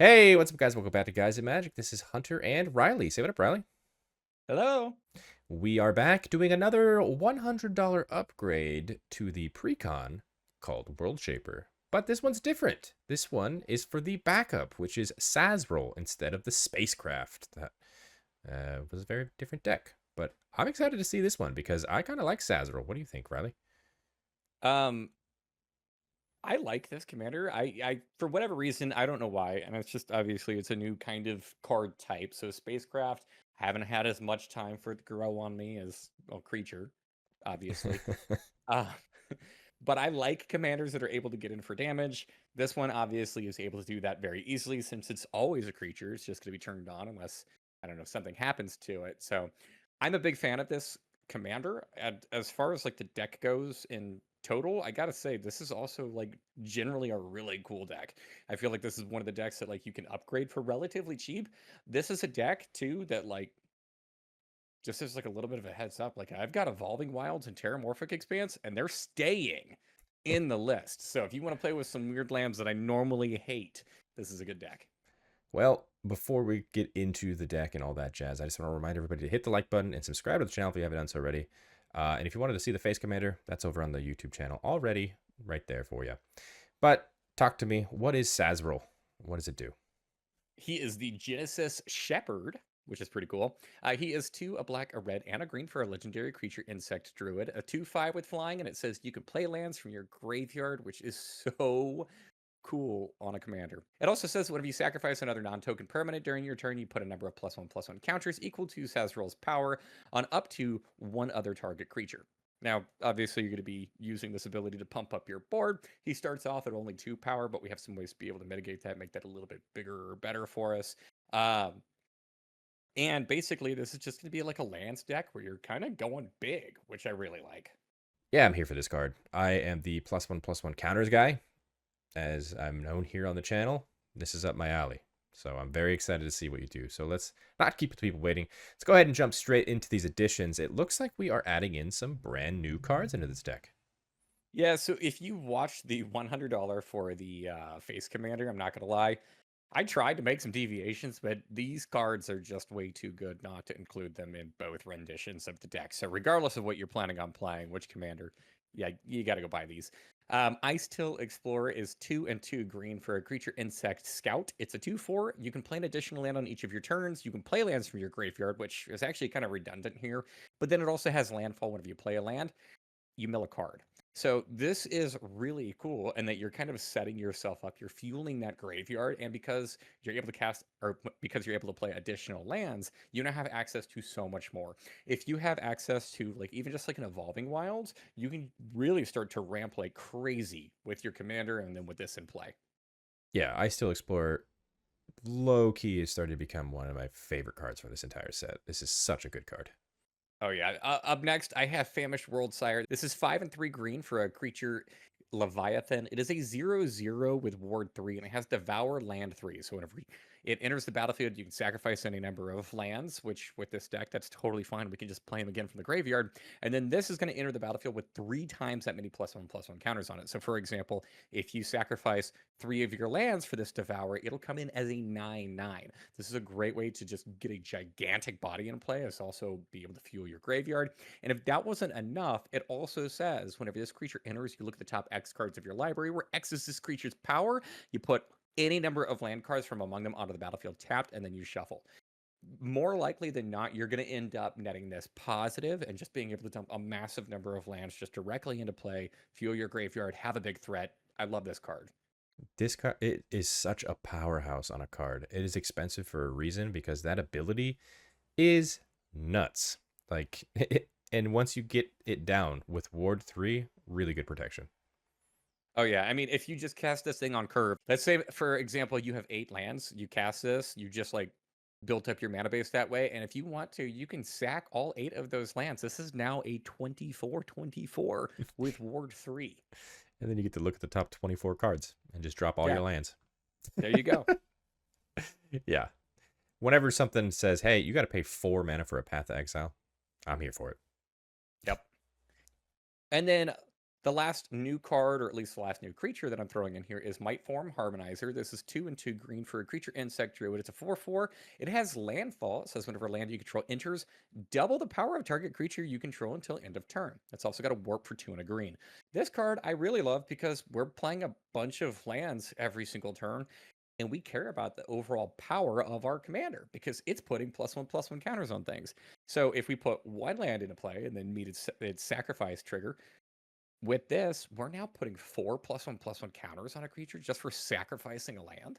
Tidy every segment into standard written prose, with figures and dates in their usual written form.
Hey, what's up, guys? Welcome back to Guys and Magic. This is Hunter and Riley. Say what up, Riley. Hello. We are back doing another $100 upgrade to the Precon called World Shaper. But this one's different. This one is for the backup, which is Szarel instead of the spacecraft. That was a very different deck. But I'm excited to see this one because I kind of like Szarel. What do you think, Riley? Um, I like this commander. I for whatever reason, I don't know why, and it's just obviously it's a new kind of card type. So spacecraft haven't had as much time for it to grow on me as well creature, obviously. Uh, but I like commanders that are able to get in for damage. This one obviously is able to do that very easily since it's always a creature. It's just going to be turned on unless I don't know something happens to it. So I'm a big fan of this commander. As far as like the deck goes in total, I gotta say this is also like generally a really cool deck. I feel like this is one of the decks that like you can upgrade for relatively cheap. This is a deck too that like just as like a little bit of a heads up, like I've got Evolving Wilds and Terramorphic Expanse, and they're staying in the list. So if you want to play with some weird lambs that I normally hate, this is a good deck. Well, before we get into the deck and all that jazz, I just want to remind everybody to hit the like button and subscribe to the channel if you haven't done so already. And if you wanted to see the face commander, that's over on the YouTube channel already, right there for you. But talk to me. What is Szarel? What does it do? He is the Genesis Shepherd, which is pretty cool. He is two, a black, a red, and a green for a legendary creature insect druid. A 2/5 with flying, and it says you can play lands from your graveyard, which is so cool on a commander. It also says whenever you sacrifice another non-token permanent during your turn, you put a number of +1/+1 counters equal to Szarel's power on up to one other target creature. Now, obviously, you're going to be using this ability to pump up your board. He starts off at only 2 power, but we have some ways to be able to mitigate that, make that a little bit bigger or better for us. Um, and basically, this is just going to be like a lands deck where you're kind of going big, which I really like. Yeah, I'm here for this card. I am the +1/+1 counters guy, as I'm known here on the channel. This is up my alley. So I'm very excited to see what you do. So let's not keep the people waiting. Let's go ahead and jump straight into these additions. It looks like we are adding in some brand new cards into this deck. Yeah, so if you watched the $100 for the face commander, I'm not going to lie, I tried to make some deviations, but these cards are just way too good not to include them in both renditions of the deck. So regardless of what you're planning on playing, which commander, yeah, you got to go buy these. Ice Till Explorer is 2 and 2 green for a creature insect scout. It's a 2/4. You can play an additional land on each of your turns. You can play lands from your graveyard, which is actually kind of redundant here. But then it also has landfall whenever you play a land you mill a card. So this is really cool, and that you're kind of setting yourself up. You're fueling that graveyard, and because you're able to cast, or because you're able to play additional lands, you now have access to so much more. If you have access to like even just like an Evolving Wilds, you can really start to ramp like crazy with your commander, and then with this in play. Yeah, I Still Explore low key is starting to become one of my favorite cards from this entire set. This is such a good card. Oh yeah. Up next, I have Famished World Sire. This is 5 and 3 green for a creature Leviathan. It is a 0/0 with Ward 3, and it has Devour Land 3. So whenever it enters the battlefield, you can sacrifice any number of lands, which with this deck, that's totally fine. We can just play them again from the graveyard. And then this is going to enter the battlefield with 3 times that many +1/+1 counters on it. So for example, if you sacrifice 3 of your lands for this Devour, it'll come in as a 9/9. This is a great way to just get a gigantic body in play. It's also be able to fuel your graveyard. And if that wasn't enough, it also says whenever this creature enters, you look at the top X cards of your library, where X is this creature's power. You put any number of land cards from among them onto the battlefield tapped, and then you shuffle. More likely than not, you're going to end up netting this positive and just being able to dump a massive number of lands just directly into play, fuel your graveyard, have a big threat. I love this card. This card, it is such a powerhouse on a card. It is expensive for a reason because that ability is nuts. Like, and once you get it down with Ward 3, really good protection. Oh yeah, I mean, if you just cast this thing on curve, let's say for example, you have 8 lands, you cast this, you just like built up your mana base that way, and if you want to, you can sack all 8 of those lands. This is now a 24/24 with Ward 3. And then you get to look at the top 24 cards and just drop all Yeah, your lands. there you go. Yeah. Whenever something says, hey, you got to pay 4 mana for a Path to Exile, I'm here for it. Yep. And then The last new card, or at least the last new creature that I'm throwing in here, is Might Form Harmonizer. This is 2 and 2 green for a creature insect druid. It's a 4/4. It has landfall. It says whenever land you control enters, double the power of target creature you control until end of turn. It's also got a warp for 2 and a green. This card I really love because we're playing a bunch of lands every single turn, and we care about the overall power of our commander because it's putting +1/+1 counters on things. So if we put one land into play and then meet its sacrifice trigger, with this, we're now putting 4 +1/+1 counters on a creature just for sacrificing a land.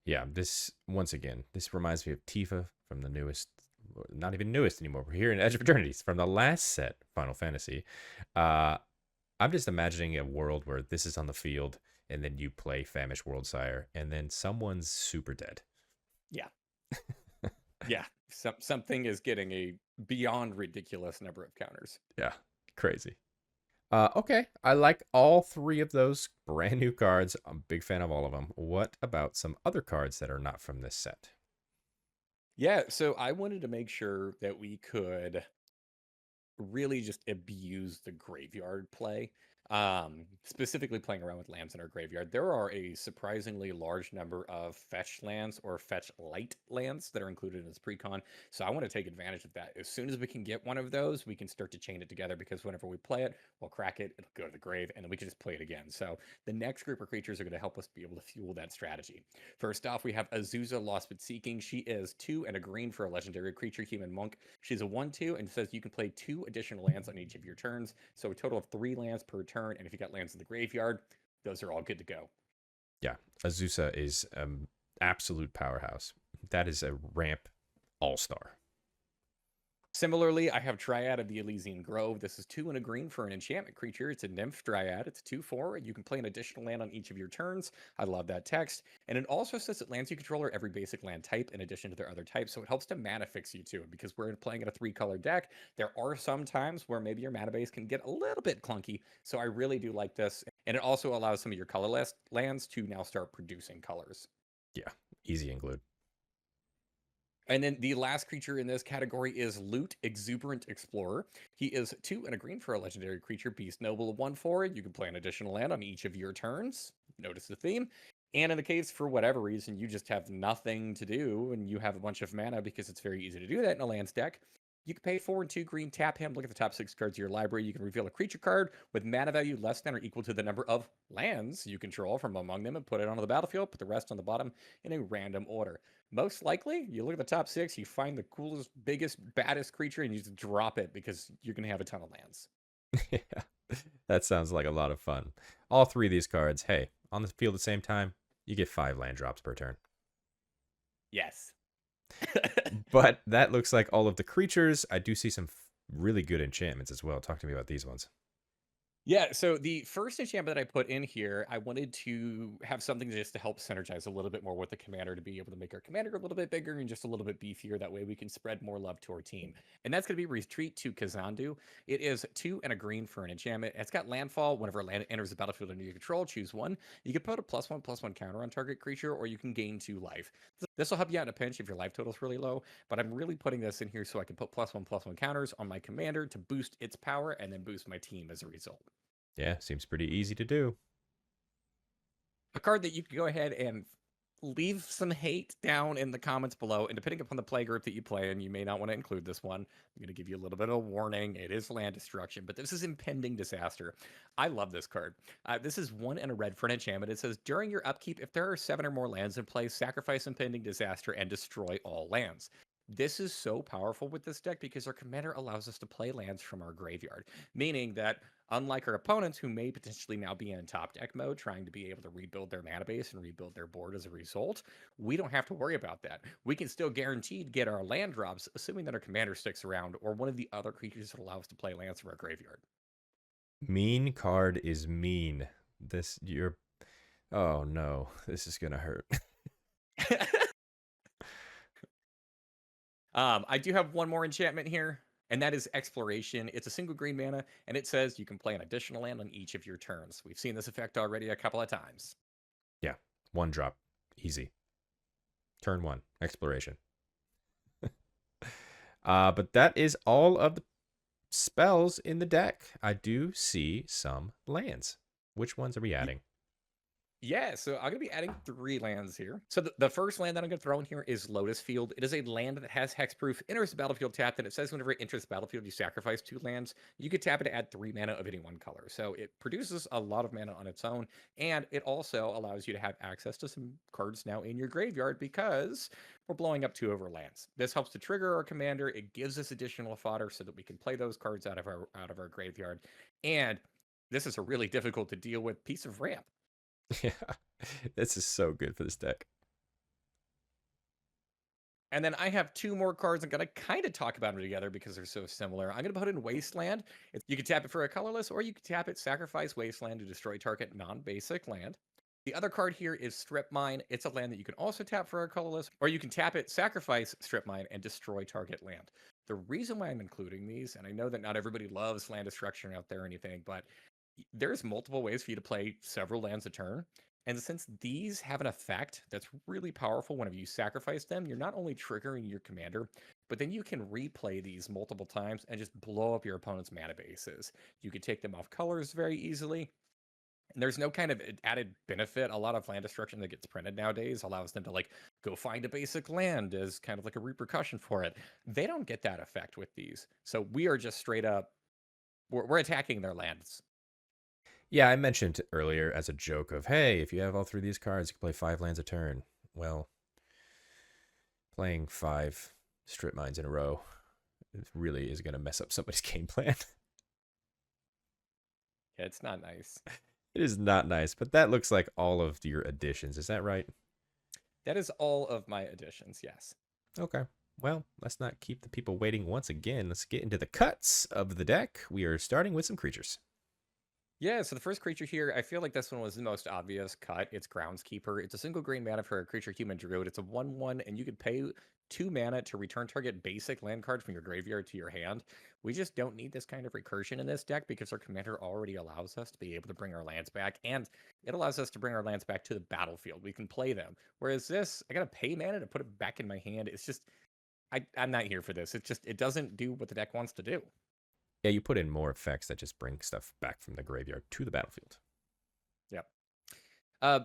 Yeah, this once again, this reminds me of Tifa from the newest, not even newest anymore. We're here in Edge of Eternities from the last set, Final Fantasy. Uh, I'm just imagining a world where this is on the field, and then you play Famished Worldsire, and then someone's super dead. Yeah. Yeah. Something is getting a beyond ridiculous number of counters. Yeah, crazy. Okay, I like all three of those brand new cards. I'm a big fan of all of them. What about some other cards that are not from this set? Yeah, so I wanted to make sure that we could really just abuse the graveyard play. Specifically playing around with lands in our graveyard. There are a surprisingly large number of fetch lands or fetch light lands that are included in this precon. So I want to take advantage of that. As soon as we can get one of those, we can start to chain it together because whenever we play it, we'll crack it, it'll go to the grave, and then we can just play it again. So the next group of creatures are going to help us be able to fuel that strategy. First off, we have Azusa Lost but Seeking. She is 2 and a green for a legendary creature, human monk. She's a 1/2 and says you can play 2 additional lands on each of your turns. So a total of 3 lands per turn. And if you got lands in the graveyard, those are all good to go. Yeah, Azusa is absolute powerhouse. That is a ramp all-star. Similarly, I have Dryad of the Elysian Grove. This is 2 and a green for an enchantment creature. It's a Nymph Dryad. It's 2/4, and you can play an additional land on each of your turns. I love that text. And it also says that lands you control are every basic land type in addition to their other types, so it helps to mana fix you too. Because we're playing in a 3-color deck, there are some times where maybe your mana base can get a little bit clunky, so I really do like this. And it also allows some of your colorless lands to now start producing colors. Yeah, easy include. And then the last creature in this category is Loot Exuberant Explorer. He is 2 and a green for a legendary creature, Beast Noble, 1/4. You can play an additional land on each of your turns. Notice the theme. And in the case, for whatever reason, you just have nothing to do and you have a bunch of mana because it's very easy to do that in a lands deck. You can pay 4 and 2 green, tap him, look at the top 6 cards of your library. You can reveal a creature card with mana value less than or equal to the number of lands you control from among them and put it onto the battlefield, put the rest on the bottom in a random order. Most likely, you look at the top 6, you find the coolest, biggest, baddest creature, and you just drop it because you're going to have a ton of lands. Yeah, that sounds like a lot of fun. All three of these cards, hey, on the field at the same time, you get 5 land drops per turn. Yes. But that looks like all of the creatures. I do see some really good enchantments as well. Talk to me about these ones. Yeah, so the first enchantment that I put in here, I wanted to have something just to help synergize a little bit more with the commander to be able to make our commander a little bit bigger and just a little bit beefier. That way we can spread more love to our team. And that's going to be Retreat to Kazandu. It is 2 and a green for an enchantment. It's got landfall. Whenever land enters the battlefield under your control, choose one. You can put a +1/+1 counter on target creature, or you can gain 2 life. This will help you out in a pinch if your life total is really low, but I'm really putting this in here so I can put +1/+1 counters on my commander to boost its power and then boost my team as a result. Yeah, seems pretty easy to do. A card that you could go ahead and leave some hate down in the comments below. And depending upon the play group that you play in, you may not want to include this one. I'm going to give you a little bit of a warning. It is land destruction, but this is Impending Disaster. I love this card. This is 1 and a red for an enchantment. It says during your upkeep, if there are 7 or more lands in play, sacrifice Impending Disaster and destroy all lands. This is so powerful with this deck because our commander allows us to play lands from our graveyard, meaning that unlike our opponents who may potentially now be in top deck mode trying to be able to rebuild their mana base and rebuild their board as a result, we don't have to worry about that. We can still guaranteed get our land drops, assuming that our commander sticks around or one of the other creatures that allow us to play lands from our graveyard. Mean card is mean. Oh no, this is gonna hurt. I do have one more enchantment here, and that is Exploration. It's a single green mana, and it says you can play an additional land on each of your turns. We've seen this effect already a couple of times. Yeah, 1 drop, easy. Turn 1, exploration. But that is all of the spells in the deck. I do see some lands. Which ones are we adding? Yeah, so I'm going to be adding 3 lands here. So the first land that I'm going to throw in here is Lotus Field. It is a land that has hexproof, enters the battlefield tapped, and it says whenever it enters the battlefield, you sacrifice 2 lands. You could tap it to add 3 mana of any one color. So it produces a lot of mana on its own, and it also allows you to have access to some cards now in your graveyard because we're blowing up 2 overlands. This helps to trigger our commander. It gives us additional fodder so that we can play those cards out of our graveyard. And this is a really difficult to deal with piece of ramp. Yeah, this is so good for this deck. And then I have 2 more cards. I'm going to kind of talk about them together because they're so similar. I'm going to put in Wasteland. You can tap it for a colorless, or you can tap it, sacrifice Wasteland to destroy target non-basic land. The other card here is Strip Mine. It's a land that you can also tap for a colorless, or you can tap it, sacrifice Strip Mine, and destroy target land. The reason why I'm including these, and I know that not everybody loves land destruction out there or anything, but there's multiple ways for you to play several lands a turn. And since these have an effect that's really powerful whenever you sacrifice them, you're not only triggering your commander, but then you can replay these multiple times and just blow up your opponent's mana bases. You can take them off colors very easily. And there's no kind of added benefit. A lot of land destruction that gets printed nowadays allows them to like go find a basic land as kind of like a repercussion for it. They don't get that effect with these. So we are just straight up, we're attacking their lands. Yeah, I mentioned earlier as a joke of, hey, if you have all 3 of these cards, you can play 5 lands a turn. Well, playing 5 strip mines in a row really is going to mess up somebody's game plan. Yeah, it's not nice. It is not nice, but that looks like all of your additions. Is that right? That is all of my additions, yes. Okay. Well, let's not keep the people waiting once again. Let's get into the cuts of the deck. We are starting with some creatures. Yeah, so the first creature here, I feel like this one was the most obvious cut. It's Groundskeeper. It's a single green mana for a creature human druid. It's a 1/1, and you could pay 2 mana to return target basic land card from your graveyard to your hand. We just don't need this kind of recursion in this deck because our commander already allows us to be able to bring our lands back, and it allows us to bring our lands back to the battlefield. We can play them. Whereas this, I gotta pay mana to put it back in my hand. It's just, I'm not here for this. It doesn't do what the deck wants to do. Yeah, you put in more effects that just bring stuff back from the graveyard to the battlefield. Yep.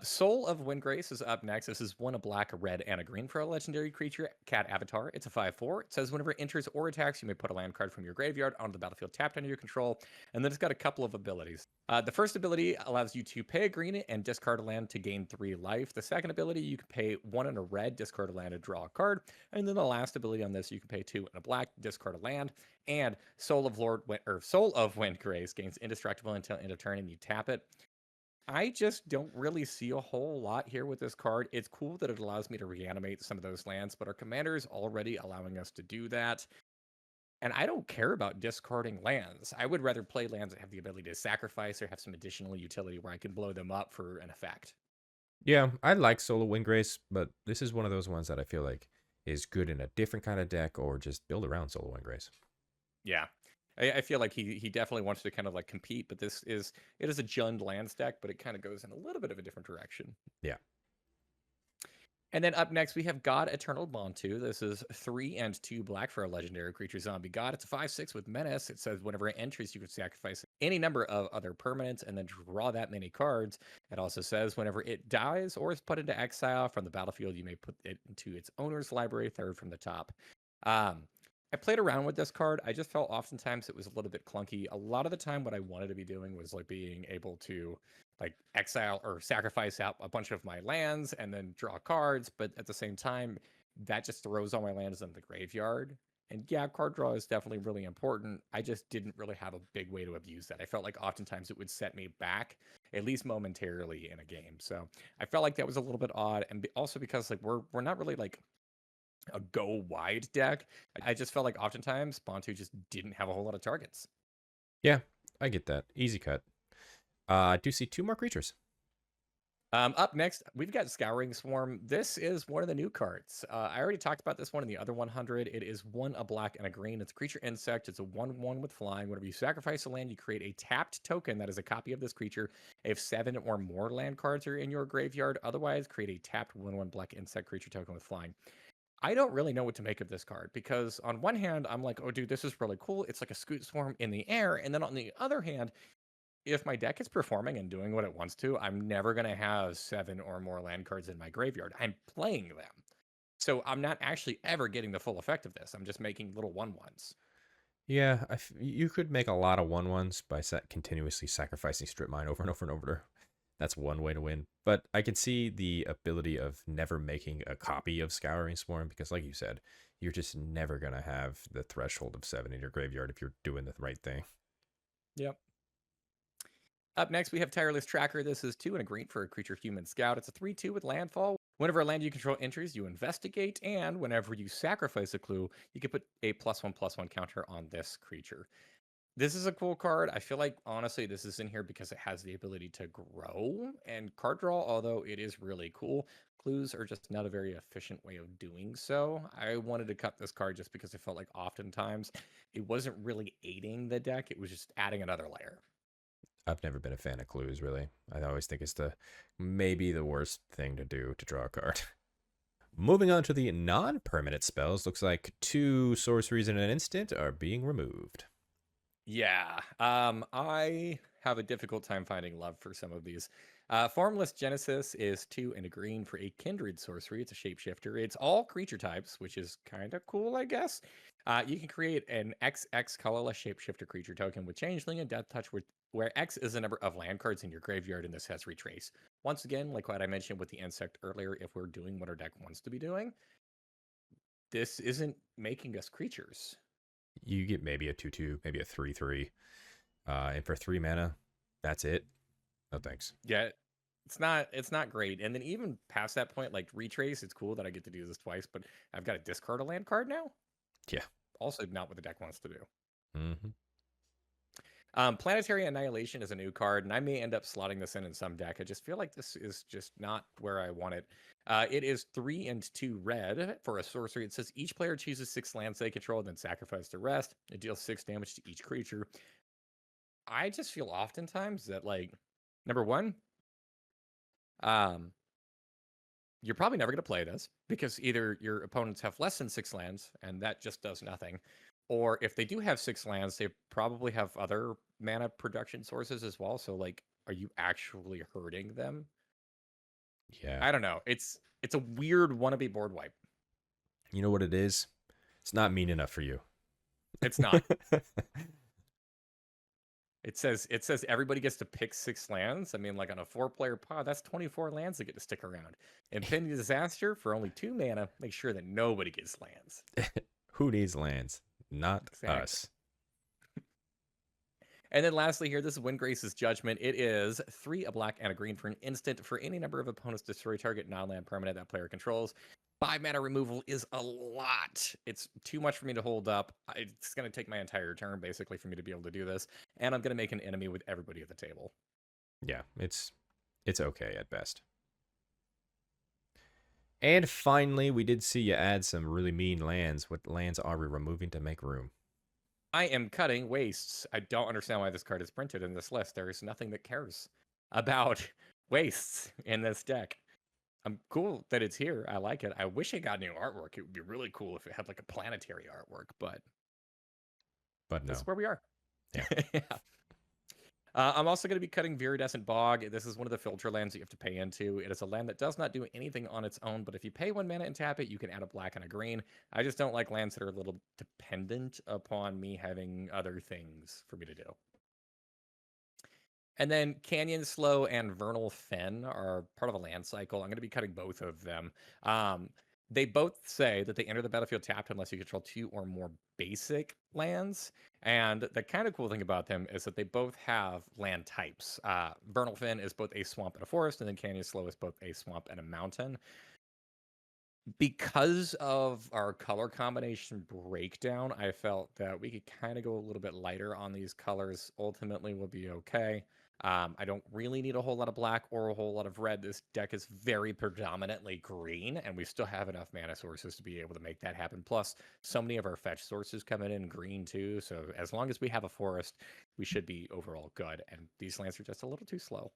Soul of Windgrace is up next. This is 1 a black, a red, and a green for a legendary creature, Cat Avatar. It's a 5/4. It says whenever it enters or attacks, you may put a land card from your graveyard onto the battlefield tapped under your control. And then it's got a couple of abilities. The first ability allows you to pay a green and discard a land to gain 3 life. The second ability, you can pay 1 and a red, discard a land, and draw a card. And then the last ability on this, you can pay 2 and a black, discard a land. And Soul of Windgrace gains indestructible until end of turn, and you tap it. I just don't really see a whole lot here with this card. It's cool that it allows me to reanimate some of those lands, but our commander is already allowing us to do that. And I don't care about discarding lands. I would rather play lands that have the ability to sacrifice or have some additional utility where I can blow them up for an effect. Yeah, I like Solo Windgrace, but this is one of those ones that I feel like is good in a different kind of deck or just build around Solo Windgrace. Yeah. I feel like he definitely wants to kind of like compete, but it is a Jund lands deck, but it kind of goes in a little bit of a different direction. Yeah. And then up next, we have God Eternal Bontu. This is 3 and 2 black for a legendary creature zombie god. It's a 5/6 with menace. It says whenever it enters, you can sacrifice any number of other permanents and then draw that many cards. It also says whenever it dies or is put into exile from the battlefield, you may put it into its owner's library, 3rd from the top. I played around with this card. I just felt oftentimes it was a little bit clunky. A lot of the time, what I wanted to be doing was like being able to like exile or sacrifice out a bunch of my lands and then draw cards. But at the same time, that just throws all my lands in the graveyard. And yeah, card draw is definitely really important. I just didn't really have a big way to abuse that. I felt like oftentimes it would set me back, at least momentarily in a game. So I felt like that was a little bit odd. And also because like we're not really like a go wide deck. I just felt like oftentimes Bontu just didn't have a whole lot of targets. Yeah, I get that. Easy cut. I do see 2 more creatures. Up next, we've got Scouring Swarm. This is one of the new cards. I already talked about this one in the other 100. It is 1 a black and a green. It's a creature insect. It's a 1/1 with flying. Whenever you sacrifice a land, you create a tapped token that is a copy of this creature. If 7 or more land cards are in your graveyard, otherwise create a tapped 1/1 black insect creature token with flying. I don't really know what to make of this card because on one hand, I'm like, oh, dude, this is really cool. It's like a Scoot Swarm in the air. And then on the other hand, if my deck is performing and doing what it wants to, I'm never going to have 7 or more land cards in my graveyard. I'm playing them. So I'm not actually ever getting the full effect of this. I'm just making little 1/1s. Yeah, you could make a lot of 1/1s by continuously sacrificing strip mine over and over and over. That's one way to win. But I can see the ability of never making a copy of Scouring Swarm because, like you said, you're just never going to have the threshold of 7 in your graveyard if you're doing the right thing. Yep. Up next, we have Tireless Tracker. This is 2 and a green for a creature human scout. It's a 3/2 with landfall. Whenever a land you control enters, you investigate, and whenever you sacrifice a clue, you can put a +1/+1 counter on this creature. This is a cool card. I feel like, honestly, this is in here because it has the ability to grow and card draw, although it is really cool. Clues are just not a very efficient way of doing so. I wanted to cut this card just because I felt like oftentimes it wasn't really aiding the deck, it was just adding another layer. I've never been a fan of clues, really. I always think it's maybe the worst thing to do to draw a card. Moving on to the non-permanent spells, looks like 2 sorceries in an instant are being removed. Yeah, I have a difficult time finding love for some of these. Formless Genesis is 2 and a green for a kindred sorcery. It's a shapeshifter. It's all creature types, which is kind of cool, I guess. You can create an XX colorless shapeshifter creature token with Changeling and Death Touch, where X is the number of land cards in your graveyard, and this has retrace. Once again, like what I mentioned with the insect earlier, if we're doing what our deck wants to be doing, this isn't making us creatures. You get maybe a 2/2, maybe a 3/3. And for 3 mana, that's it. No thanks. Yeah, it's not great. And then even past that point, like retrace, it's cool that I get to do this twice, but I've got to discard a land card now. Yeah. Also, not what the deck wants to do. Mm-hmm. Planetary Annihilation is a new card, and I may end up slotting this in some deck. I just feel like this is just not where I want it. It is 3 and 2 red for a sorcery. It says each player chooses 6 lands they control, then sacrifice the rest. It deals 6 damage to each creature. I just feel oftentimes that, like, number one, um, you're probably never going to play this because either your opponents have less than 6 lands and that just does nothing, or if they do have 6 lands, they probably have other mana production sources as well. So, like, are you actually hurting them? Yeah. I don't know. It's a weird wannabe board wipe. You know what it is? It's not mean enough for you. It's not. It says everybody gets to pick 6 lands. I mean, like on a 4-player pod, that's 24 lands that get to stick around. Impending Disaster for only 2 mana, make sure that nobody gets lands. Who needs lands? Not Exactly. us. And then lastly here, this is Windgrace's Judgment. It is 3, a black, and a green for an instant. For any number of opponents, destroy target non-land permanent that player controls. 5 mana removal is a lot. It's too much for me to hold up. It's going to take my entire turn, basically, for me to be able to do this. And I'm going to make an enemy with everybody at the table. Yeah, it's okay at best. And finally, we did see you add some really mean lands. What lands are we removing to make room? I am cutting Wastes. I don't understand why this card is printed in this list. There is nothing that cares about Wastes in this deck. I'm cool that it's here. I like it. I wish it got new artwork. It would be really cool if it had like a planetary artwork, but But no. this is where we are. Yeah. Yeah. I'm also going to be cutting Viridescent Bog. This is one of the filter lands that you have to pay into. It is a land that does not do anything on its own, but if you pay 1 mana and tap it, you can add a black and a green. I just don't like lands that are a little dependent upon me having other things for me to do. And then Canyon Slow and Vernal Fen are part of a land cycle. I'm going to be cutting both of them. They both say that they enter the battlefield tapped unless you control 2 or more basic lands. And the kind of cool thing about them is that they both have land types. Vernal Fen is both a swamp and a forest, and then Canyon Slow is both a swamp and a mountain. Because of our color combination breakdown, I felt that we could kind of go a little bit lighter on these colors. Ultimately, we'll be okay. I don't really need a whole lot of black or a whole lot of red. This deck is very predominantly green, and we still have enough mana sources to be able to make that happen. Plus, so many of our fetch sources coming in green too. So as long as we have a forest, we should be overall good. And these lands are just a little too slow.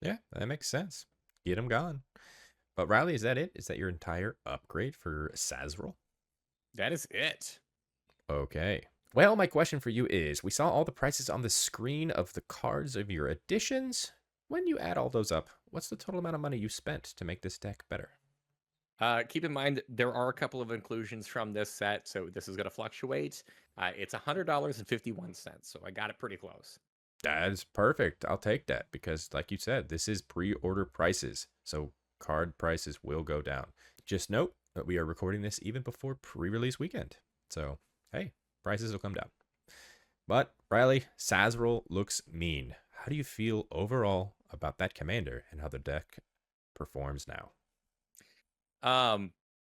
Yeah, that makes sense. Get them gone. But Riley, is that it? Is that your entire upgrade for Szarel? That is it. Okay. Well, my question for you is, we saw all the prices on the screen of the cards of your additions. When you add all those up, what's the total amount of money you spent to make this deck better? Keep in mind there are a couple of inclusions from this set, so this is going to fluctuate. It's $100.51, so I got it pretty close. That's perfect. I'll take that because, like you said, this is pre-order prices, so card prices will go down. Just note that we are recording this even before pre-release weekend, so hey, prices will come down. But Riley, Szarel looks mean. How do you feel overall about that commander and how the deck performs now?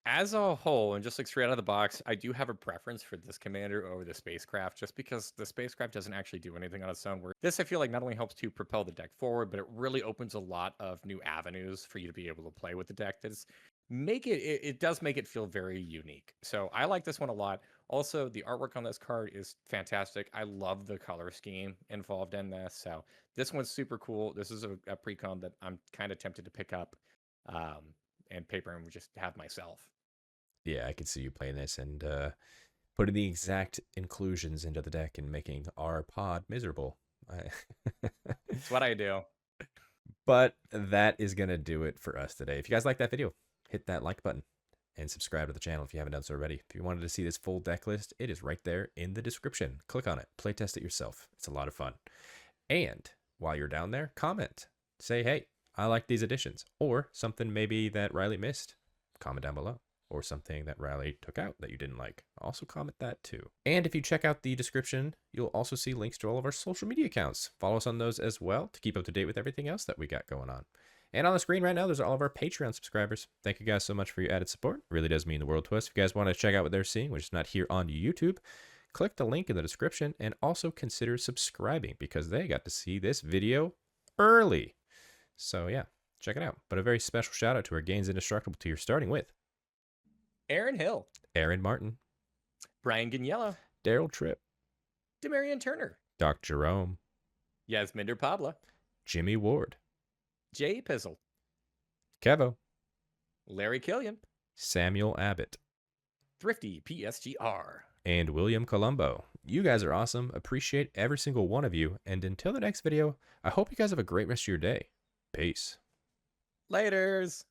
As a whole, and just like straight out of the box, I do have a preference for this commander over the spacecraft, just because the spacecraft doesn't actually do anything on its own. Where this, I feel like, not only helps to propel the deck forward, but it really opens a lot of new avenues for you to be able to play with the deck. That's it does make it feel very unique. So I like this one a lot. Also, the artwork on this card is fantastic. I love the color scheme involved in this. So this one's super cool. This is a precon that I'm kind of tempted to pick up. And paper and just have myself. Yeah, I could see you playing this and putting the exact inclusions into the deck and making our pod miserable. That's what I do. But that is going to do it for us today. If you guys like that video, hit that like button and subscribe to the channel if you haven't done so already. If you wanted to see this full deck list, it is right there in the description. Click on it. Play test it yourself. It's a lot of fun. And while you're down there, comment. Say, hey, I like these additions. Or something maybe that Riley missed. Comment down below. Or something that Riley took out that you didn't like. Also comment that too. And if you check out the description, you'll also see links to all of our social media accounts. Follow us on those as well to keep up to date with everything else that we got going on. And on the screen right now, there's all of our Patreon subscribers. Thank you guys so much for your added support. It really does mean the world to us. If you guys want to check out what they're seeing, which is not here on YouTube, click the link in the description and also consider subscribing because they got to see this video early. So yeah, check it out. But a very special shout out to our Gains Indestructible tier, starting with Aaron Hill, Aaron Martin, Brian Gagniello, Daryl Tripp, Demarion Turner, Dr. Jerome, Yasminder Pabla, Jimmy Ward, Jay Pizzle, Kevo, Larry Killian, Samuel Abbott, Thrifty PSGR, and William Colombo. You guys are awesome. Appreciate every single one of you. And until the next video, I hope you guys have a great rest of your day. Peace. Laters.